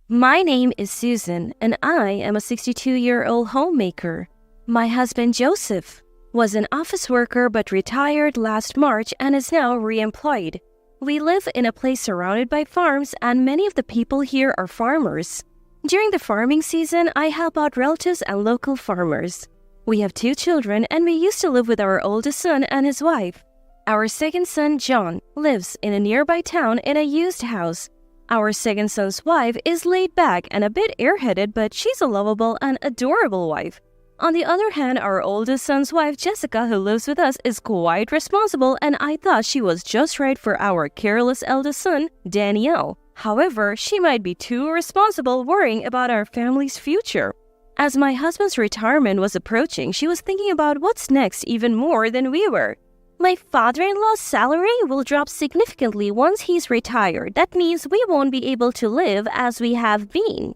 My name is Susan, and I am a 62-year-old homemaker. My husband Joseph was an office worker but retired last March and is now re-employed. We live in a place surrounded by farms, and many of the people here are farmers. During the farming season, I help out relatives and local farmers. We have 2 children, and we used to live with our oldest son and his wife. Our second son, John, lives in a nearby town in a used house. Our second son's wife is laid back and a bit airheaded, but she's a lovable and adorable wife. On the other hand, our oldest son's wife, Jessica, who lives with us, is quite responsible, and I thought she was just right for our careless eldest son, Danielle. However, she might be too responsible, worrying about our family's future. As my husband's retirement was approaching, she was thinking about what's next even more than we were. My father-in-law's salary will drop significantly once he's retired. That means we won't be able to live as we have been.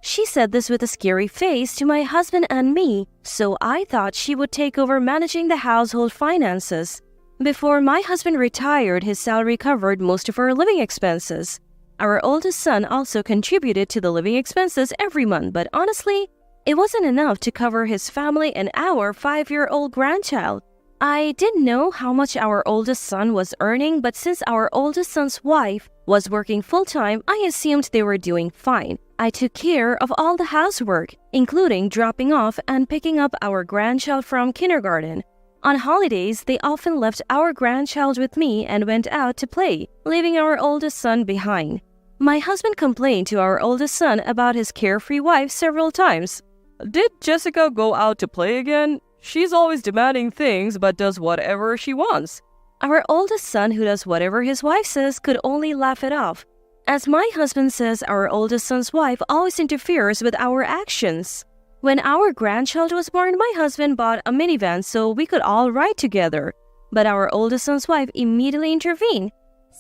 She said this with a scary face to my husband and me, so I thought she would take over managing the household finances. Before my husband retired, his salary covered most of our living expenses. Our oldest son also contributed to the living expenses every month, but honestly, it wasn't enough to cover his family and our 5-year-old grandchild. I didn't know how much our oldest son was earning, but since our oldest son's wife was working full-time, I assumed they were doing fine. I took care of all the housework, including dropping off and picking up our grandchild from kindergarten. On holidays, they often left our grandchild with me and went out to play, leaving our oldest son behind. My husband complained to our oldest son about his carefree wife several times. "Did Jessica go out to play again? She's always demanding things but does whatever she wants." Our oldest son, who does whatever his wife says, could only laugh it off. As my husband says, our oldest son's wife always interferes with our actions. When our grandchild was born, my husband bought a minivan so we could all ride together. But our oldest son's wife immediately intervened.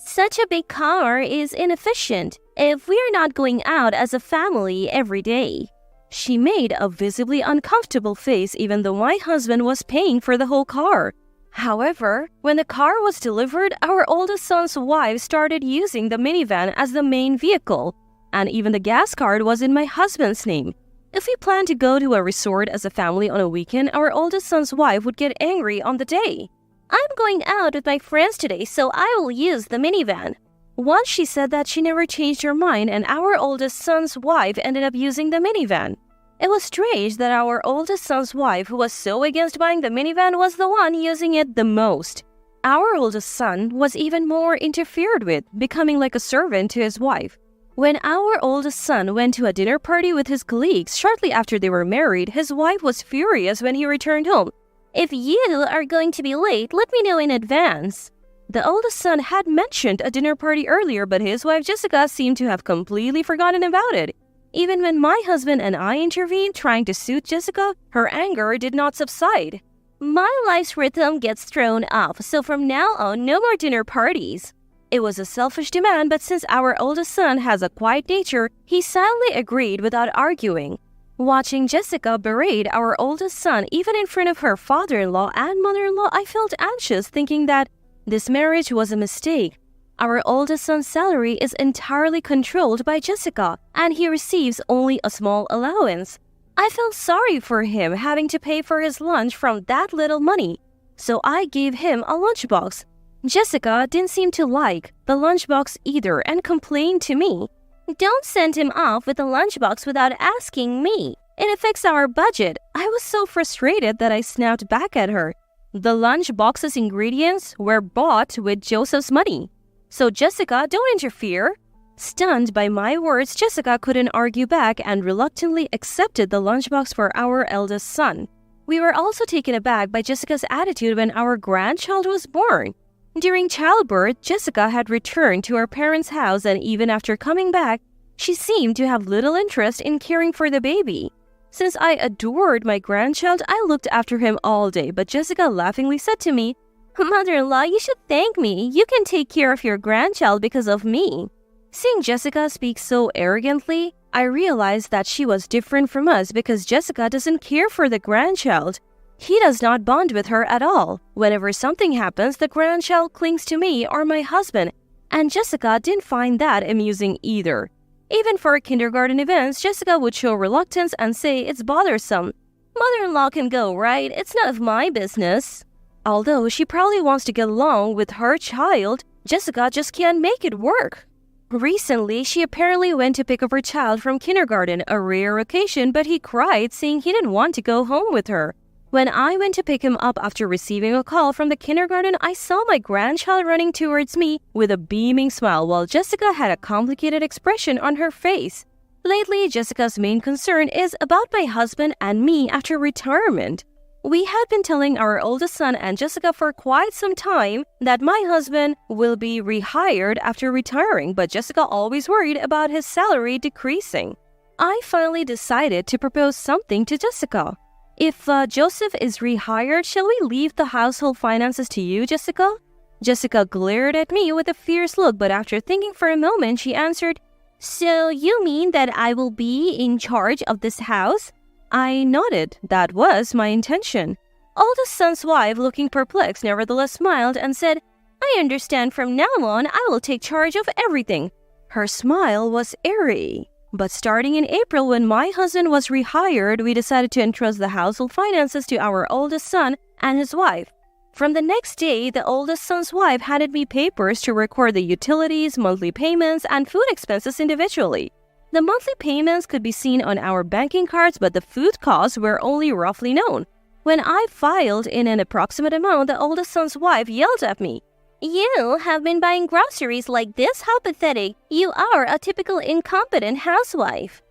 "Such a big car is inefficient if we're not going out as a family every day." She made a visibly uncomfortable face even though my husband was paying for the whole car. However, when the car was delivered, our oldest son's wife started using the minivan as the main vehicle, and even the gas card was in my husband's name. If we planned to go to a resort as a family on a weekend, our oldest son's wife would get angry on the day. "I'm going out with my friends today, so I will use the minivan." Once she said that, she never changed her mind, and our oldest son's wife ended up using the minivan. It was strange that our oldest son's wife, who was so against buying the minivan, was the one using it the most. Our oldest son was even more interfered with, becoming like a servant to his wife. When our oldest son went to a dinner party with his colleagues shortly after they were married, his wife was furious when he returned home. "If you are going to be late, let me know in advance." The oldest son had mentioned a dinner party earlier, but his wife Jessica seemed to have completely forgotten about it. Even when my husband and I intervened trying to soothe Jessica, her anger did not subside. "My life's rhythm gets thrown off, so from now on, no more dinner parties." It was a selfish demand, but since our oldest son has a quiet nature, he silently agreed without arguing. Watching Jessica berate our oldest son even in front of her father-in-law and mother-in-law, I felt anxious, thinking that this marriage was a mistake. Our oldest son's salary is entirely controlled by Jessica, and he receives only a small allowance. I felt sorry for him having to pay for his lunch from that little money, so I gave him a lunchbox. Jessica didn't seem to like the lunchbox either and complained to me. "Don't send him off with a lunchbox without asking me. It affects our budget." I was so frustrated that I snapped back at her. The lunchbox's ingredients were bought with Joseph's money. "So Jessica, don't interfere." Stunned by my words, Jessica couldn't argue back and reluctantly accepted the lunchbox for our eldest son. We were also taken aback by Jessica's attitude when our grandchild was born. During childbirth, Jessica had returned to her parents' house, and even after coming back, she seemed to have little interest in caring for the baby. Since I adored my grandchild, I looked after him all day, but Jessica laughingly said to me, "Mother-in-law, you should thank me. You can take care of your grandchild because of me." Seeing Jessica speak so arrogantly, I realized that she was different from us because Jessica doesn't care for the grandchild. He does not bond with her at all. Whenever something happens, the grandchild clings to me or my husband, and Jessica didn't find that amusing either. Even for kindergarten events, Jessica would show reluctance and say it's bothersome. Mother-in-law can go, right? It's none of my business. Although she probably wants to get along with her child, Jessica just can't make it work. Recently, she apparently went to pick up her child from kindergarten, a rare occasion, but he cried saying he didn't want to go home with her. When I went to pick him up after receiving a call from the kindergarten, I saw my grandchild running towards me with a beaming smile while Jessica had a complicated expression on her face. Lately, Jessica's main concern is about my husband and me after retirement. We had been telling our oldest son and Jessica for quite some time that my husband will be rehired after retiring, but Jessica always worried about his salary decreasing. I finally decided to propose something to Jessica. If Joseph is rehired, shall we leave the household finances to you, Jessica? Jessica glared at me with a fierce look, but after thinking for a moment, she answered, "So you mean that I will be in charge of this house?" I nodded. That was my intention. Oldest son's wife, looking perplexed, nevertheless smiled and said, "I understand from now on I will take charge of everything." Her smile was airy. But starting in April, when my husband was rehired, we decided to entrust the household finances to our oldest son and his wife. From the next day, the oldest son's wife handed me papers to record the utilities, monthly payments, and food expenses individually. The monthly payments could be seen on our banking cards, but the food costs were only roughly known. When I filed in an approximate amount, the oldest son's wife yelled at me, "You have been buying groceries like this? How pathetic. You are a typical incompetent housewife."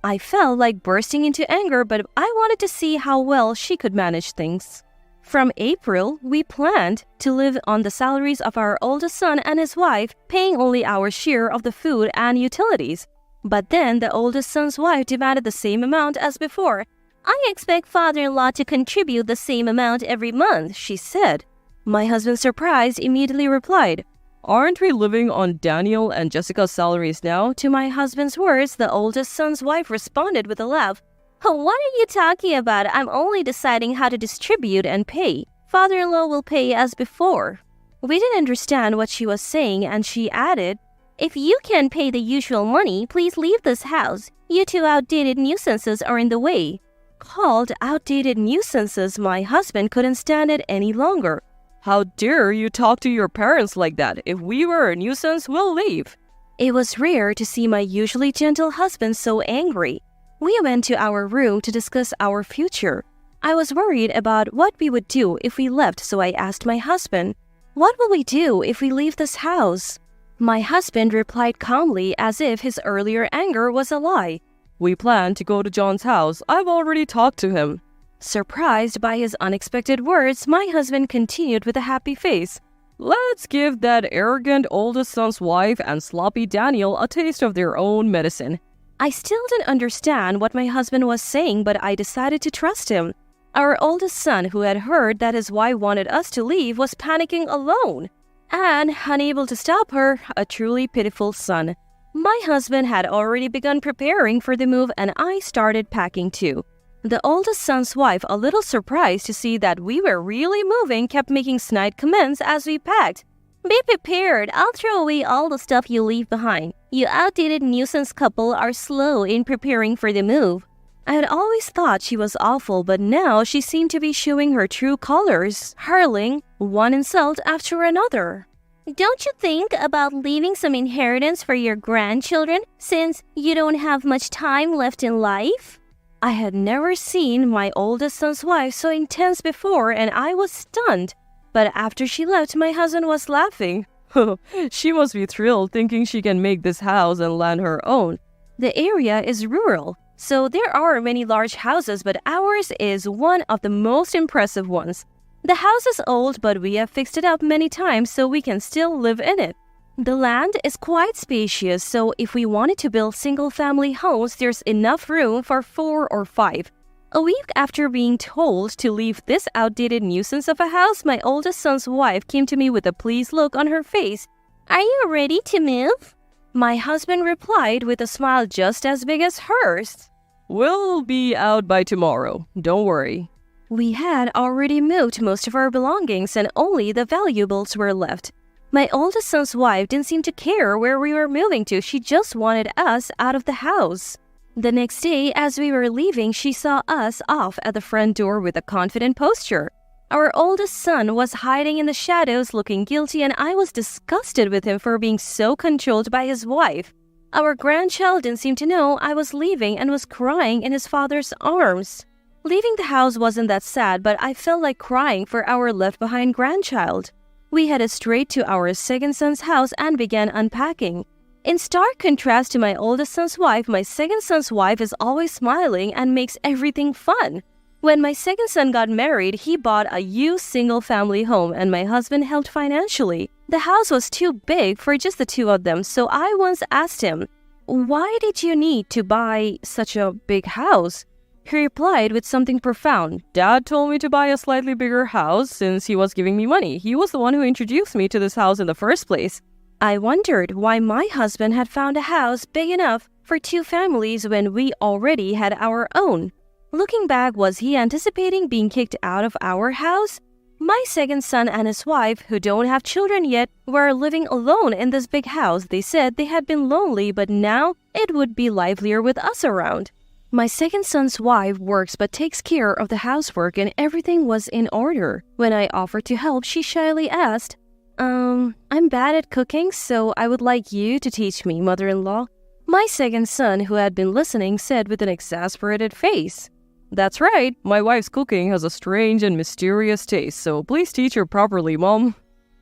I felt like bursting into anger, but I wanted to see how well she could manage things. From April, we planned to live on the salaries of our oldest son and his wife, paying only our share of the food and utilities. But then the oldest son's wife demanded the same amount as before. "I expect father-in-law to contribute the same amount every month," she said. My husband, surprised, immediately replied, "Aren't we living on Daniel and Jessica's salaries now?" To my husband's words, the oldest son's wife responded with a laugh, "What are you talking about? I'm only deciding how to distribute and pay. Father-in-law will pay as before." We didn't understand what she was saying, and she added, "If you can't pay the usual money, please leave this house. You two outdated nuisances are in the way." Called outdated nuisances, my husband couldn't stand it any longer. "How dare you talk to your parents like that? If we were a nuisance, we'll leave." It was rare to see my usually gentle husband so angry. We went to our room to discuss our future. I was worried about what we would do if we left, so I asked my husband, "What will we do if we leave this house?" My husband replied calmly, as if his earlier anger was a lie. "We plan to go to John's house. I've already talked to him." Surprised by his unexpected words, my husband continued with a happy face, "Let's give that arrogant oldest son's wife and sloppy Daniel a taste of their own medicine." I still didn't understand what my husband was saying, but I decided to trust him. Our oldest son, who had heard that his wife wanted us to leave, was panicking alone. And, unable to stop her, a truly pitiful son. My husband had already begun preparing for the move, and I started packing too. The oldest son's wife, a little surprised to see that we were really moving, kept making snide comments as we packed. "Be prepared. I'll throw away all the stuff you leave behind. You outdated nuisance couple are slow in preparing for the move." I had always thought she was awful, but now she seemed to be showing her true colors, hurling one insult after another. "Don't you think about leaving some inheritance for your grandchildren since you don't have much time left in life?" I had never seen my oldest son's wife so intense before, and I was stunned. But after she left, my husband was laughing. "She must be thrilled thinking she can make this house and land her own. The area is rural, so there are many large houses, but ours is one of the most impressive ones. The house is old, but we have fixed it up many times so we can still live in it. The land is quite spacious, so if we wanted to build single-family homes, there's enough room for 4 or 5. A week after being told to leave this outdated nuisance of a house, my oldest son's wife came to me with a pleased look on her face. "Are you ready to move?" My husband replied with a smile just as big as hers. "We'll be out by tomorrow. Don't worry." We had already moved most of our belongings and only the valuables were left. My oldest son's wife didn't seem to care where we were moving to. She just wanted us out of the house. The next day, as we were leaving, she saw us off at the front door with a confident posture. Our oldest son was hiding in the shadows, looking guilty, and I was disgusted with him for being so controlled by his wife. Our grandchild didn't seem to know I was leaving and was crying in his father's arms. Leaving the house wasn't that sad, but I felt like crying for our left-behind grandchild. We headed straight to our second son's house and began unpacking. In stark contrast to my oldest son's wife, my second son's wife is always smiling and makes everything fun. When my second son got married, he bought a used single-family home and my husband helped financially. The house was too big for just the two of them, so I once asked him, "Why did you need to buy such a big house?" He replied with something profound. "Dad told me to buy a slightly bigger house since he was giving me money. He was the one who introduced me to this house in the first place." I wondered why my husband had found a house big enough for two families when we already had our own. Looking back, was he anticipating being kicked out of our house? My second son and his wife, who don't have children yet, were living alone in this big house. They said they had been lonely, but now it would be livelier with us around. My second son's wife works but takes care of the housework and everything was in order. When I offered to help, she shyly asked, I'm bad at cooking, so I would like you to teach me, mother-in-law." My second son, who had been listening, said with an exasperated face, "That's right, my wife's cooking has a strange and mysterious taste, so please teach her properly, Mom."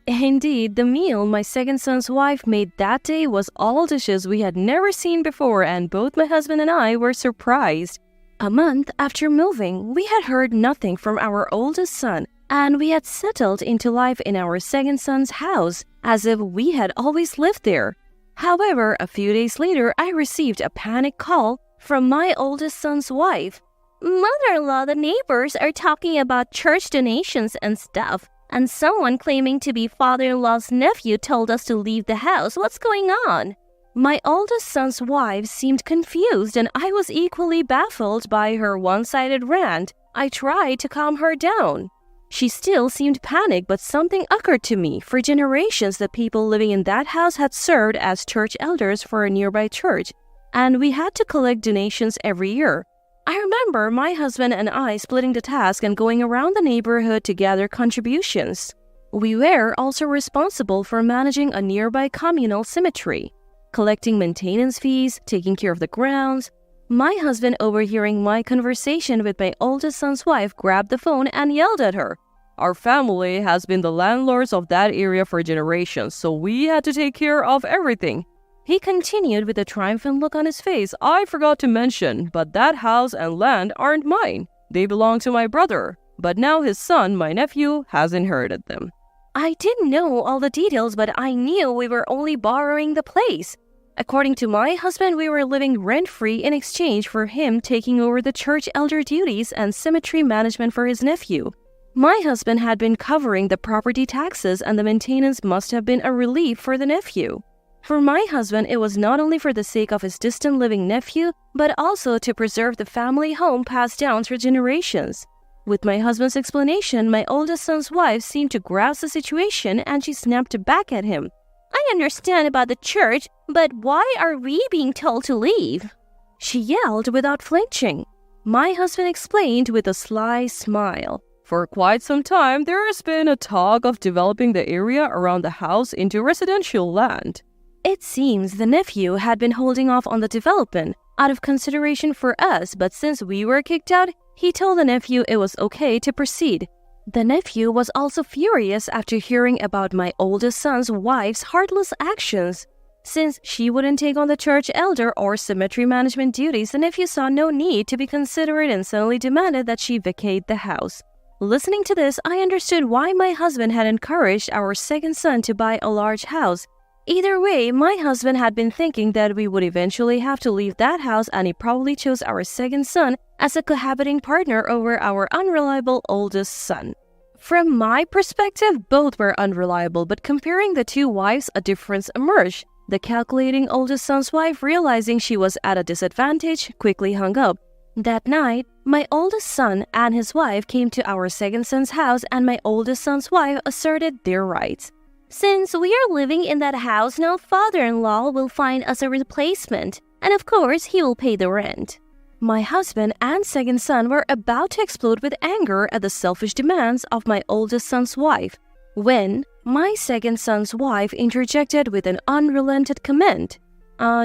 Indeed, the meal my second son's wife made that day was all dishes we had never seen before, and both my husband and I were surprised. A month after moving, we had heard nothing from our oldest son, and we had settled into life in our second son's house, as if we had always lived there. However, a few days later, I received a panic call from my oldest son's wife. "Mother-in-law, the neighbors are talking about church donations and stuff, and someone claiming to be father-in-law's nephew told us to leave the house. What's going on?" My oldest son's wife seemed confused, and I was equally baffled by her one-sided rant. I tried to calm her down. She still seemed panicked, but something occurred to me. For generations, the people living in that house had served as church elders for a nearby church, and we had to collect donations every year. I remember my husband and I splitting the task and going around the neighborhood to gather contributions. We were also responsible for managing a nearby communal cemetery, collecting maintenance fees, taking care of the grounds. My husband, overhearing my conversation with my oldest son's wife, grabbed the phone and yelled at her, "Our family has been the landlords of that area for generations, so we had to take care of everything." He continued with a triumphant look on his face, "I forgot to mention, but that house and land aren't mine. They belong to my brother, but now his son, my nephew, has inherited them." I didn't know all the details, but I knew we were only borrowing the place. According to my husband, we were living rent-free in exchange for him taking over the church elder duties and cemetery management for his nephew. My husband had been covering the property taxes, and the maintenance must have been a relief for the nephew. For my husband, it was not only for the sake of his distant living nephew, but also to preserve the family home passed down through generations. With my husband's explanation, my oldest son's wife seemed to grasp the situation, and she snapped back at him. "I understand about the church, but why are we being told to leave?" She yelled without flinching. My husband explained with a sly smile. "For quite some time, there has been a talk of developing the area around the house into residential land." It seems the nephew had been holding off on the development out of consideration for us, but since we were kicked out, he told the nephew it was okay to proceed. The nephew was also furious after hearing about my oldest son's wife's heartless actions. Since she wouldn't take on the church elder or cemetery management duties, the nephew saw no need to be considerate and suddenly demanded that she vacate the house. Listening to this, I understood why my husband had encouraged our second son to buy a large house. Either way, my husband had been thinking that we would eventually have to leave that house, and he probably chose our second son as a cohabiting partner over our unreliable oldest son. From my perspective, both were unreliable, but comparing the two wives, a difference emerged. The calculating oldest son's wife, realizing she was at a disadvantage, quickly hung up. That night, my oldest son and his wife came to our second son's house, and my oldest son's wife asserted their rights. Since we are living in that house now, father-in-law will find us a replacement, and of course he will pay the rent. My husband and second son were about to explode with anger at the selfish demands of my oldest son's wife when my second son's wife interjected with an unrelenting comment.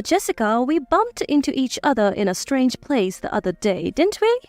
Jessica, we bumped into each other in a strange place the other day, didn't we?"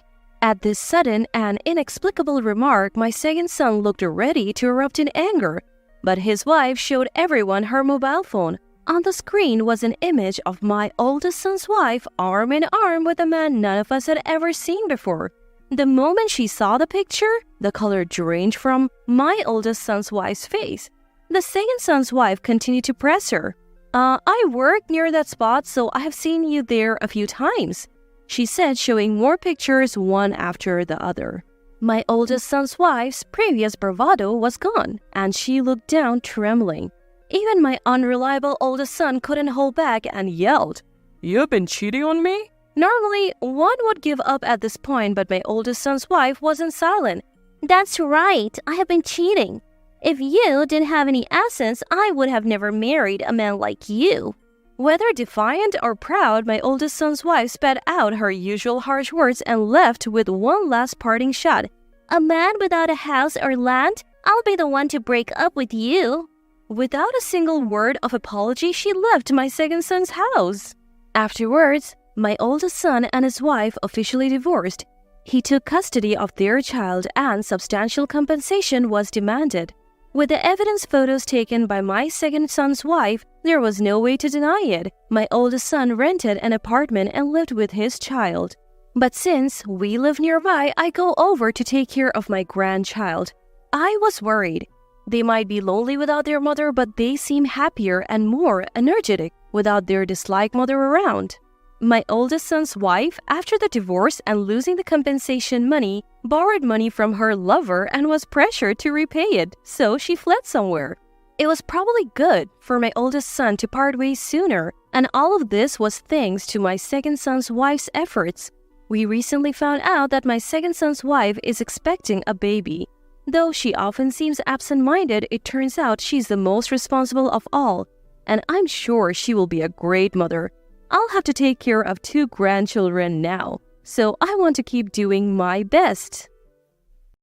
At this sudden and inexplicable remark, my second son looked ready to erupt in anger, but his wife showed everyone her mobile phone. On the screen was an image of my oldest son's wife arm in arm with a man none of us had ever seen before. The moment she saw the picture, the color drained from my oldest son's wife's face. The second son's wife continued to press her. I work near that spot, so I have seen you there a few times," she said, showing more pictures one after the other. My oldest son's wife's previous bravado was gone, and she looked down trembling. Even my unreliable oldest son couldn't hold back and yelled, "You've been cheating on me?" Normally, one would give up at this point, but my oldest son's wife wasn't silent. "That's right, I have been cheating. If you didn't have any assets, I would have never married a man like you." Whether defiant or proud, my oldest son's wife spat out her usual harsh words and left with one last parting shot. "A man without a house or land? I'll be the one to break up with you." Without a single word of apology, she left my second son's house. Afterwards, my oldest son and his wife officially divorced. He took custody of their child and substantial compensation was demanded. With the evidence photos taken by my second son's wife, there was no way to deny it. My oldest son rented an apartment and lived with his child. But since we live nearby, I go over to take care of my grandchild. I was worried. They might be lonely without their mother, but they seem happier and more energetic without their disliked mother around. My oldest son's wife, after the divorce and losing the compensation money, borrowed money from her lover and was pressured to repay it, so she fled somewhere. It was probably good for my oldest son to part ways sooner, and all of this was thanks to my second son's wife's efforts. We recently found out that my second son's wife is expecting a baby. Though she often seems absent-minded, it turns out she's the most responsible of all, and I'm sure she will be a great mother. I'll have to take care of 2 grandchildren now, so I want to keep doing my best.